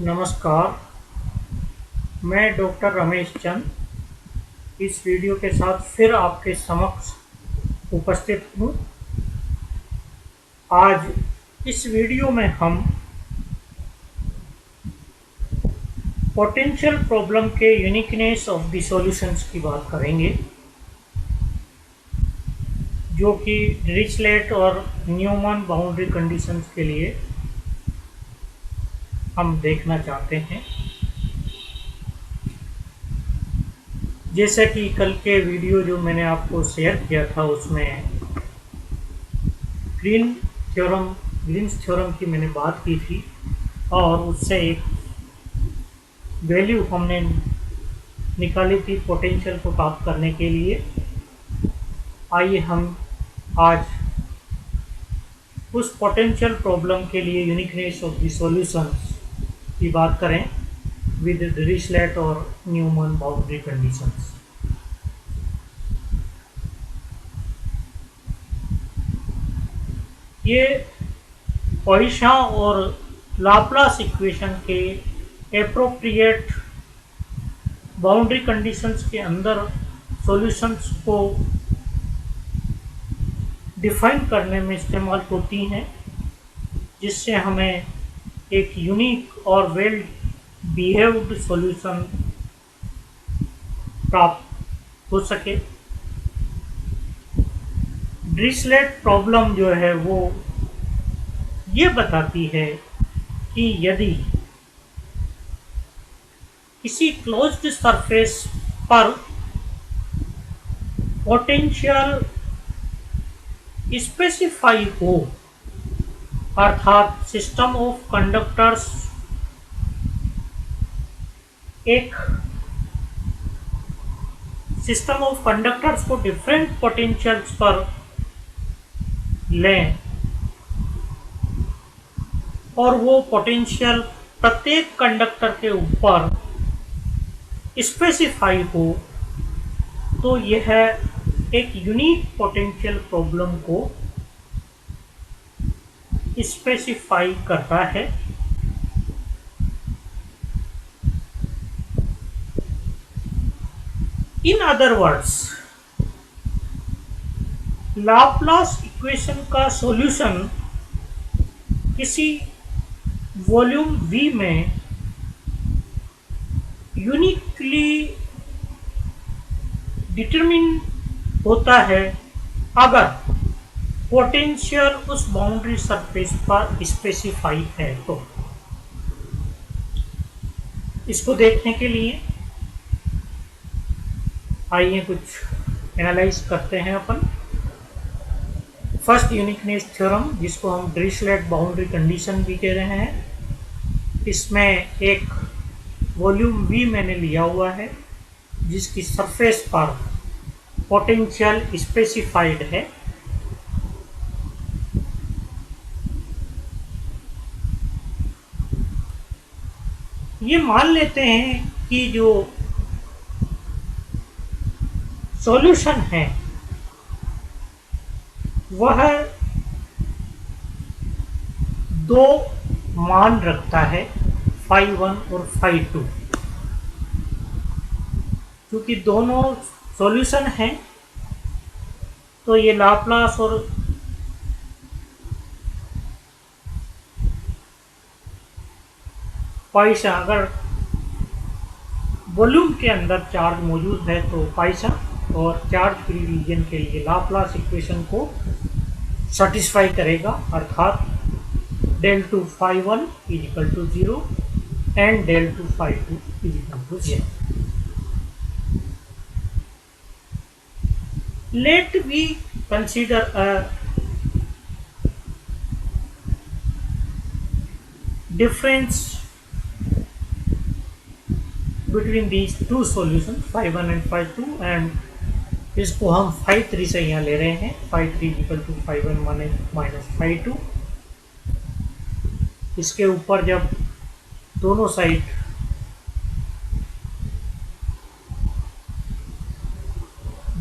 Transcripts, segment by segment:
नमस्कार, मैं डॉक्टर रमेश चंद इस वीडियो के साथ फिर आपके समक्ष उपस्थित हूँ। आज इस वीडियो में हम पोटेंशियल प्रॉब्लम के यूनिकनेस ऑफ द सॉल्यूशंस की बात करेंगे, जो कि डिरिचलेट और न्यूमैन बाउंड्री कंडीशंस के लिए हम देखना चाहते हैं। जैसे कि कल के वीडियो जो मैंने आपको शेयर किया था उसमें ग्रीन्स थ्योरम की मैंने बात की थी और उससे एक वैल्यू हमने निकाली थी पोटेंशियल को प्राप्त करने के लिए। आइए हम आज उस पोटेंशियल प्रॉब्लम के लिए यूनिकनेस ऑफ द सॉल्यूशंस की बात करें विद डिरिचलेट और न्यूमैन बाउंड्री कंडीशंस। ये पॉइसन और लाप्लास इक्वेशन के एप्रोप्रिएट बाउंड्री कंडीशंस के अंदर सॉल्यूशंस को डिफाइन करने में इस्तेमाल होती हैं, जिससे हमें एक यूनिक और वेल बिहेव्ड सॉल्यूशन प्राप्त हो सके। डिरिचलेट प्रॉब्लम जो है वो ये बताती है कि यदि किसी क्लोज्ड सरफेस पर पोटेंशियल स्पेसिफाई हो, अर्थात सिस्टम ऑफ कंडक्टर्स को डिफरेंट पोटेंशियल्स पर लें और वो पोटेंशियल प्रत्येक कंडक्टर के ऊपर स्पेसिफाई हो, तो यह एक यूनिक पोटेंशियल प्रॉब्लम को स्पेसिफाई करता है। In other words, Laplace equation का सॉल्यूशन किसी वॉल्यूम V में यूनिकली डिटरमिन होता है अगर पोटेंशियल उस बाउंड्री सरफेस पर स्पेसिफाई है। तो इसको देखने के लिए आइए कुछ एनालाइज करते हैं अपन। फर्स्ट यूनिकनेस थ्योरम, जिसको हम डिरिचलेट बाउंड्री कंडीशन भी कह रहे हैं, इसमें एक वॉल्यूम V मैंने लिया हुआ है जिसकी सरफेस पर पोटेंशियल स्पेसिफाइड है। ये मान लेते हैं कि जो सॉल्यूशन है वह दो मान रखता है, φ1 और φ2। क्योंकि दोनों सॉल्यूशन हैं तो ये लाप्लास और पॉइसन, अगर वॉल्यूम के अंदर चार्ज मौजूद है तो पॉइसन, और चार्ज फ्री रीजन के लिए लाप्लास इक्वेशन को सेटिस्फाई करेगा, अर्थात del 2 φ1 = 0 and del 2 φ2 = 0। Let we consider a difference between these two solutions, φ1 and φ2, and इसको हम φ3 से यहाँ ले रहे हैं, φ3 = φ1 - φ2। इसके ऊपर जब दोनों साइड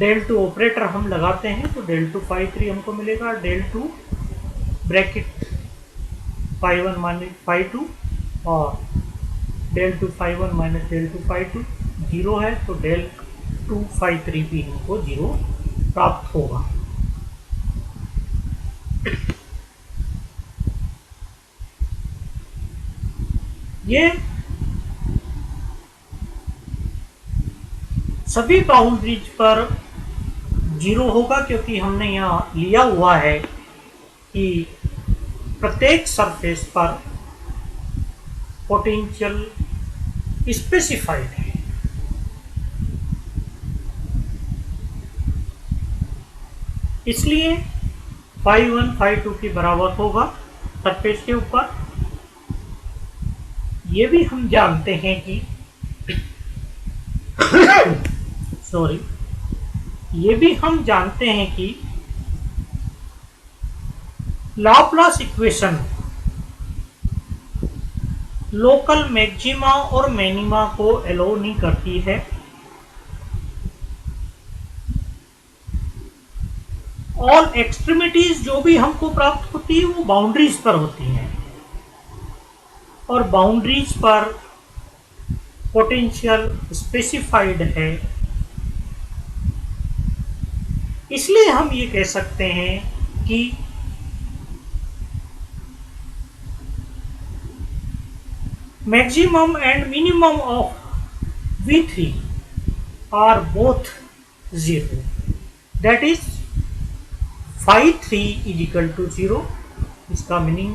del 2 ऑपरेटर हम लगाते हैं तो del 2 φ3 हमको मिलेगा, del 2 ब्रैकेट φ1 - φ2 और del two phi one minus del two phi two 0 है, तो डेल टू फाई थ्री भी हमको 0 प्राप्त होगा। ये सभी बाउंड्रीज पर 0 होगा, क्योंकि हमने यहाँ लिया हुआ है कि प्रत्येक सरफेस पर पोटेंशियल स्पेसिफाइड है। इसलिए फाई वन फाई टू के बराबर होगा सरफेस के ऊपर। ये भी हम जानते हैं कि सॉरी, ये भी हम जानते हैं कि लाप्लास इक्वेशन लोकल मैक्सिमा और मिनिमा को अलो नहीं करती है, ऑल एक्सट्रीमिटीज जो भी हमको प्राप्त होती है वो बाउंड्रीज पर होती हैं, और बाउंड्रीज पर पोटेंशियल स्पेसिफाइड है। इसलिए हम ये कह सकते हैं कि maximum and minimum of V3 are both 0, that is phi 3 is equal to 0। इसका meaning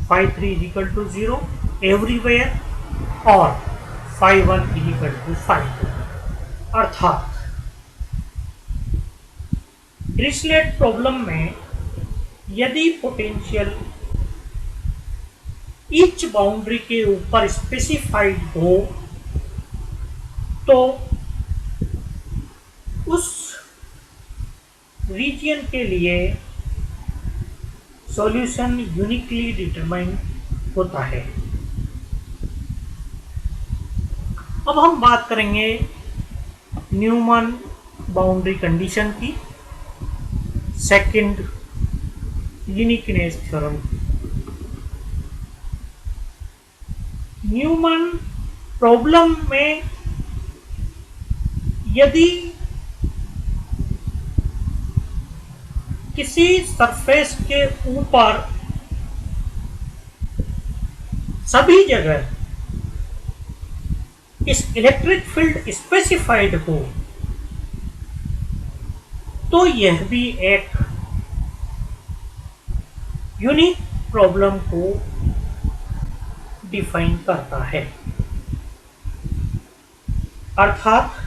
phi 3 is equal to 0 everywhere, और phi 1 is equal to phi 2। अर्थात डिरिचलेट प्रॉब्लम में यदि पोटेंशियल ईच बाउंड्री के ऊपर स्पेसिफाइड हो तो उस रीजन के लिए सॉल्यूशन यूनिकली डिटरमाइन होता है। अब हम बात करेंगे न्यूमन बाउंड्री कंडीशन की, second uniqueness theorem. Neumann problem में यदि किसी सरफेस के ऊपर सभी जगह इस इलेक्ट्रिक फील्ड स्पेसिफाइड हो तो यह भी एक यूनिक प्रॉब्लम को डिफाइन करता है। अर्थात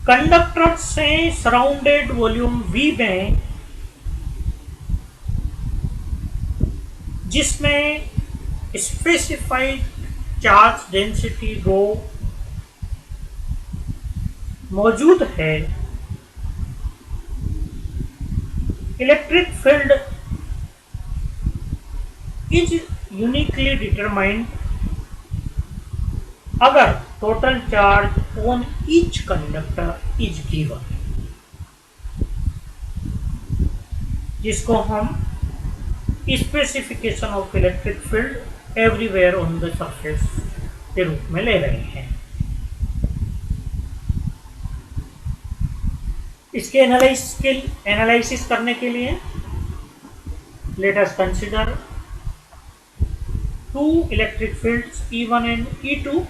कंडक्टर से सराउंडेड वॉल्यूम V में जिसमें स्पेसिफाइड चार्ज डेंसिटी रो मौजूद है, electric field is uniquely determined अगर total charge on each conductor is given, जिसको हम specification of electric field everywhere on the surface के रूप में ले रहे हैं। इसके एनालिसिस करने के लिए let us consider two electric fields E1 and E2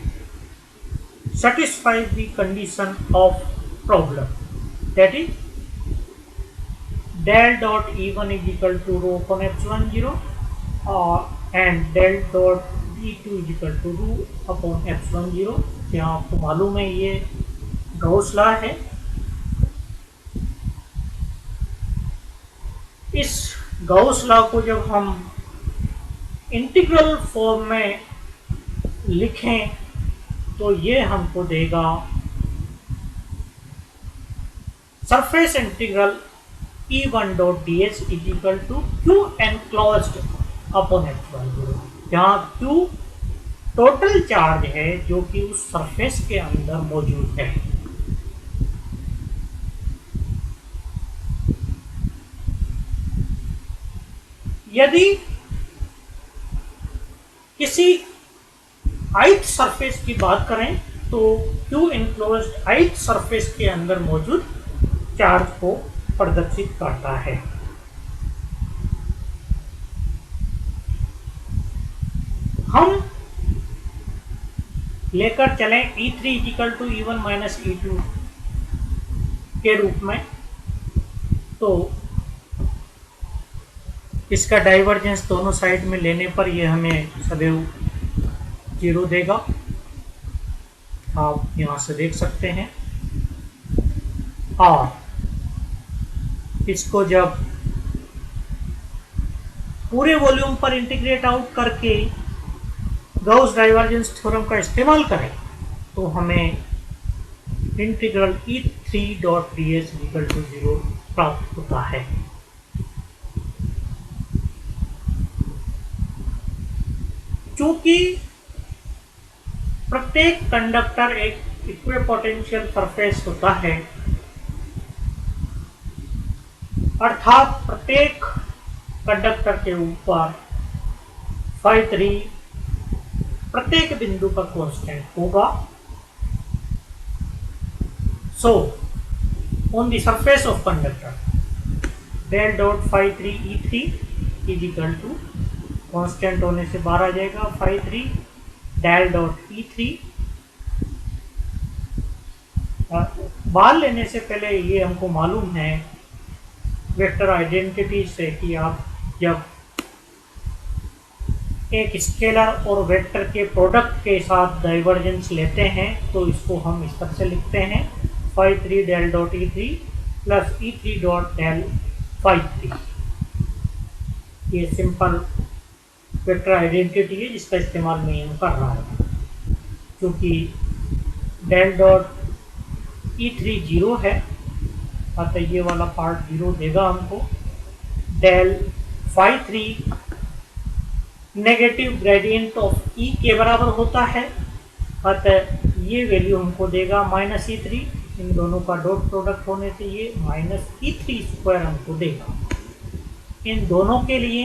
satisfy the condition of problem, that is del dot E1 is equal to rho upon epsilon 0 and del dot E2 is equal to rho upon epsilon 0। यहाँ आपको मालूम है ये Gauss law है। इस Gauss law को जब हम इंटीग्रल फॉर्म में लिखें तो ये हमको देगा surface integral E1 dot ds is equal to Q enclosed upon epsilon 0, जहाँ Q टोटल चार्ज है जो कि उस सरफेस के अंदर मौजूद है। यदि किसी ith सरफेस की बात करें तो Q इनक्लोज्ड ith सरफेस के अंदर मौजूद चार्ज को प्रदर्शित करता है। हम लेकर चलें E3 equal to E1 minus E2 के रूप में, तो इसका डाइवर्जेंस दोनों साइड में लेने पर यह हमें सदैव 0 देगा। आप यहाँ से देख सकते हैं। और इसको जब पूरे वॉल्यूम पर इंटीग्रेट आउट करके गॉस डाइवर्जेंस थ्योरम का इस्तेमाल करें तो हमें इंटीग्रल E3.ds इक्वल टू 0 प्राप्त होता है। चूंकि प्रत्येक कंडक्टर एक इक्विपोटेंशियल सरफेस होता है, अर्थात प्रत्येक कंडक्टर के ऊपर phi3 प्रत्येक बिंदु पर कांस्टेंट होगा। So on the surface of conductor del dot phi3 E3 is equal to, constant होने से बाहर आ जाएगा, phi3 डेल डॉट E3। बाहर लेने से पहले ये हमको मालूम है वेक्टर आइडेंटिटी से कि आप जब एक स्केलर और वेक्टर के प्रोडक्ट के साथ डाइवर्जेंस लेते हैं तो इसको हम इस तरह से लिखते हैं phi3 del dot E3 plus E3 dot del phi3। ये सिंपल वेक्टर आइडेंटिटी है जिसका इस्तेमाल मैं यहाँ कर रहा हूँ। क्योंकि डेल डॉट E3 0 है, अतः ये वाला पार्ट 0 देगा हमको। Del phi3 negative gradient of E के बराबर होता है, अतः ये वैल्यू हमको देगा माइनस E3। इन दोनों का डॉट प्रोडक्ट होने से ये माइनस E3 स्क्वायर हमको देगा। इन दोनों के लिए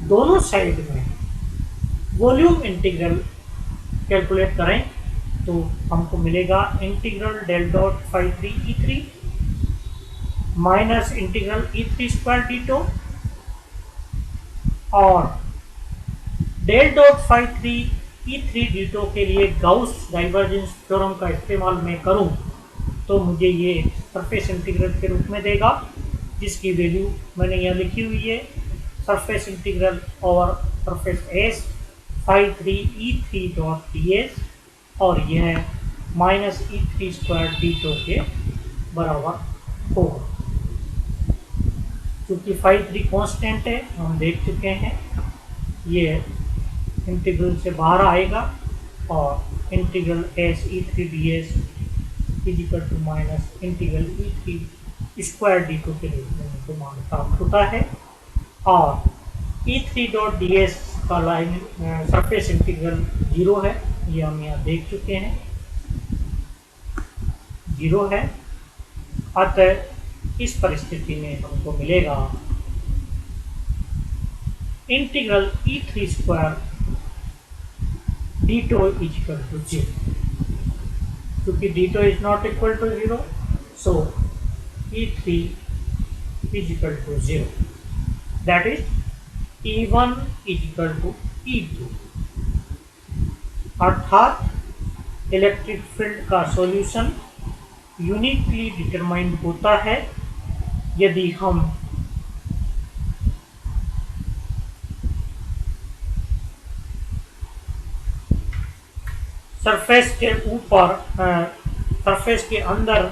दोनों साइड में वॉल्यूम इंटीग्रल कैलकुलेट करें तो हमको मिलेगा integral del dot phi3 E3 minus integral E3 square डी2, और डेल डॉट phi3 E3 डी2 के लिए गाउस डाइवर्जेंस थ्योरम का इस्तेमाल मैं करूं तो मुझे ये सरफेस इंटीग्रल के रूप में देगा, जिसकी वैल्यू मैंने यहाँ लिखी हुई है, surface integral over surface S phi3 E3 dot ds, और यह माइनस E3 स्क्वायर डी2 के बराबर होगा। क्योंकि phi3 कांस्टेंट है, हम देख चुके हैं, ये इंटीग्रल से बाहर आएगा और integral s E3 ds is equal to minus integral E3 square डी2 के रूप में हमको मान प्राप्त होता है। और E3 डॉट ds का लाइन सरफेस इंटीग्रल 0 है, ये हम यहाँ देख चुके हैं 0 है। अतः इस परिस्थिति में हमको मिलेगा integral E3 square d2 is equal to 0। क्योंकि d2 is not equal to 0, so E3 is equal to 0, that is E1 is equal to E2। अर्थात इलेक्ट्रिक फील्ड का सॉल्यूशन यूनिकली डिटरमाइंड होता है यदि हम सरफेस के ऊपर सरफेस के अंदर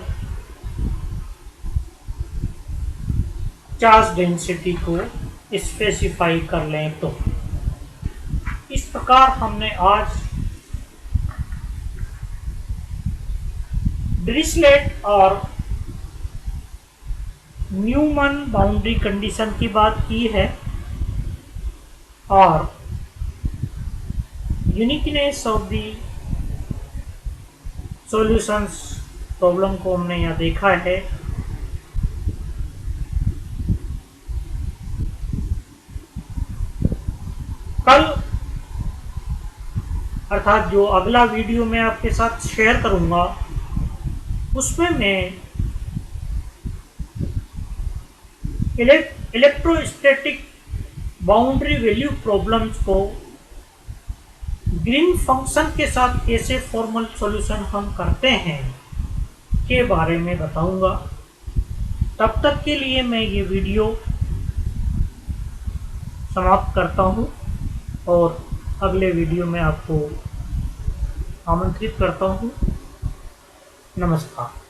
चार्ज डेंसिटी को स्पेसिफाई कर लें तो। इस प्रकार हमने आज डिरिचलेट और न्यूमैन बाउंड्री कंडीशन की बात की है, और uniqueness of the solutions problem को हमने यहाँ देखा है। कल अर्थात जो अगला वीडियो मैं आपके साथ शेयर करूंगा उसमें मैं इलेक्ट्रोस्टैटिक बाउंड्री वैल्यू प्रॉब्लम्स को ग्रीन फंक्शन के साथ कैसे फॉर्मल सॉल्यूशन हम करते हैं के बारे में बताऊंगा। तब तक के लिए मैं ये वीडियो समाप्त करता हूं और अगले वीडियो में आपको आमंत्रित करता हूं। नमस्कार।